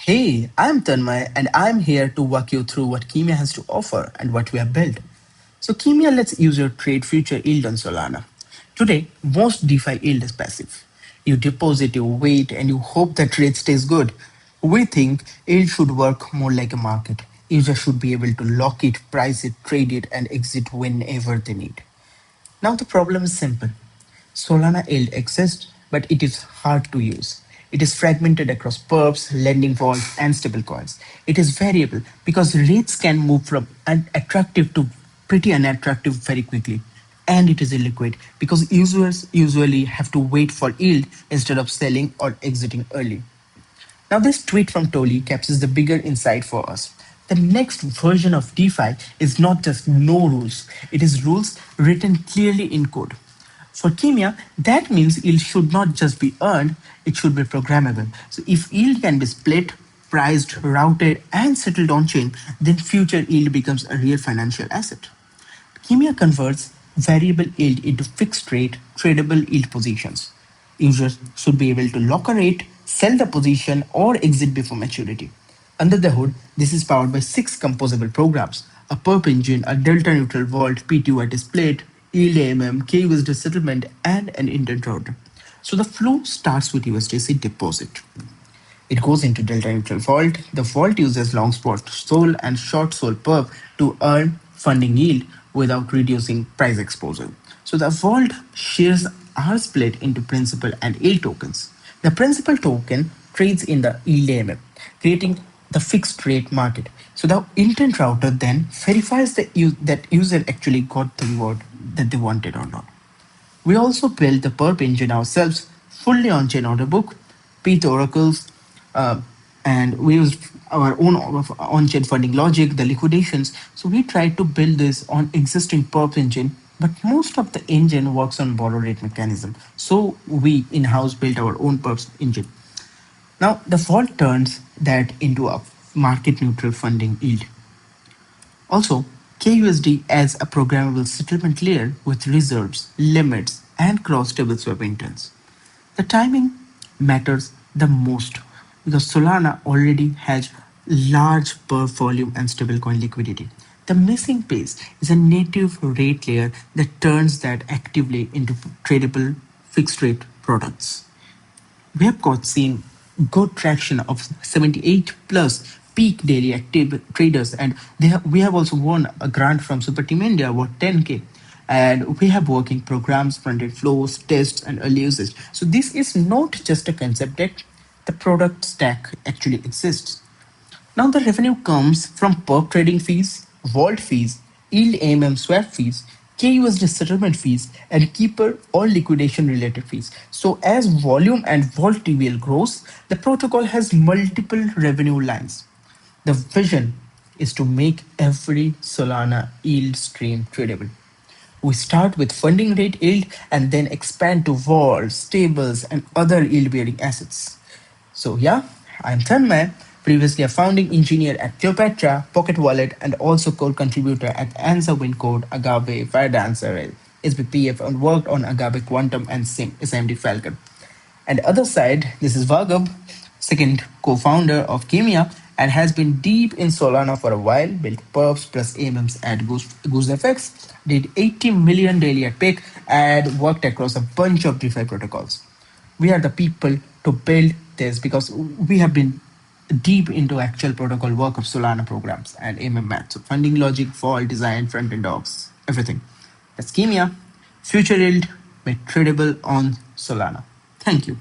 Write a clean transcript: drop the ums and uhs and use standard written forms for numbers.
Hey, I'm Tanmay and I'm here to walk you through what Kimia has to offer and what we have built. So, Kimia lets user trade future yield on Solana. Today, most DeFi yield is passive. You deposit, you wait, and you hope the trade stays good. We think yield should work more like a market. Users should be able to lock it, price it, trade it, and exit whenever they need. Now the problem is simple. Solana yield exists, but it is hard to use. It is fragmented across perps, lending vaults, and stablecoins. It is variable because rates can move from attractive to pretty unattractive very quickly. And it is illiquid because users usually have to wait for yield instead of selling or exiting early. Now, this tweet from Toli captures the bigger insight for us. The next version of DeFi is not just no rules, it is rules written clearly in code. For Kimia, that means yield should not just be earned, it should be programmable. So, if yield can be split, priced, routed, and settled on chain, then future yield becomes a real financial asset. Kimia converts variable yield into fixed rate, tradable yield positions. Users should be able to lock a rate, sell the position, or exit before maturity. Under the hood, this is powered by six composable programs: a perp engine, a delta neutral vault, P2 at split, yield AMM, KUSD settlement, and an intent router. So the flow starts with USDC deposit. It goes into delta neutral vault. The vault uses long spot SOL and short SOL perp to earn funding yield without reducing price exposure. So the vault shares are split into principal and yield tokens. The principal token trades in the yield AMM, creating the fixed rate market. So the intent router then verifies that user actually got the reward that they wanted or not. We also built the perp engine ourselves, fully on-chain order book, Pyth oracles, uh, and we used our own on-chain funding logic, the liquidations. So we tried to build this on existing perp engine, but most of the engine works on borrow rate mechanism. So we in-house built our own perps engine. Now the vault turns that into a market neutral funding yield. Also, KUSD adds a programmable settlement layer with reserves, limits, and cross-table swap intents. The timing matters the most because Solana already has large per volume and stablecoin liquidity. The missing piece is a native rate layer that turns that actively into tradable fixed rate products. We have got seen good traction of 78 plus peak daily active traders, and we have also won a grant from Super Team India worth 10K. And we have working programs, front-end flows, tests, and early usage. So this is not just a concept that the product stack actually exists. Now the revenue comes from perp trading fees, vault fees, yield AMM swap fees, KUSD settlement fees, and keeper or liquidation related fees. So as volume and vault TVL grows, the protocol has multiple revenue lines. The vision is to make every Solana yield stream tradable. We start with funding rate yield and then expand to vaults, stables, and other yield bearing assets. So, yeah, I'm Tanmay, previously a founding engineer at Cleopatra, Pocket Wallet, and also code contributor at Ansa Wincode, Agave, Firedancer, SBPF, and worked on Agave Quantum and SMD Falcon. And other side, this is Vargab, second co-founder of Kimia, and has been deep in Solana for a while, built perps plus AMMs at GooseFX, did 80 million daily at Pick, and worked across a bunch of DeFi protocols. We are the people to build this because we have been deep into actual protocol work of Solana programs and AMM math. So funding logic, vault design, front-end docs, everything. That's Kimia, future yield made tradable on Solana. Thank you.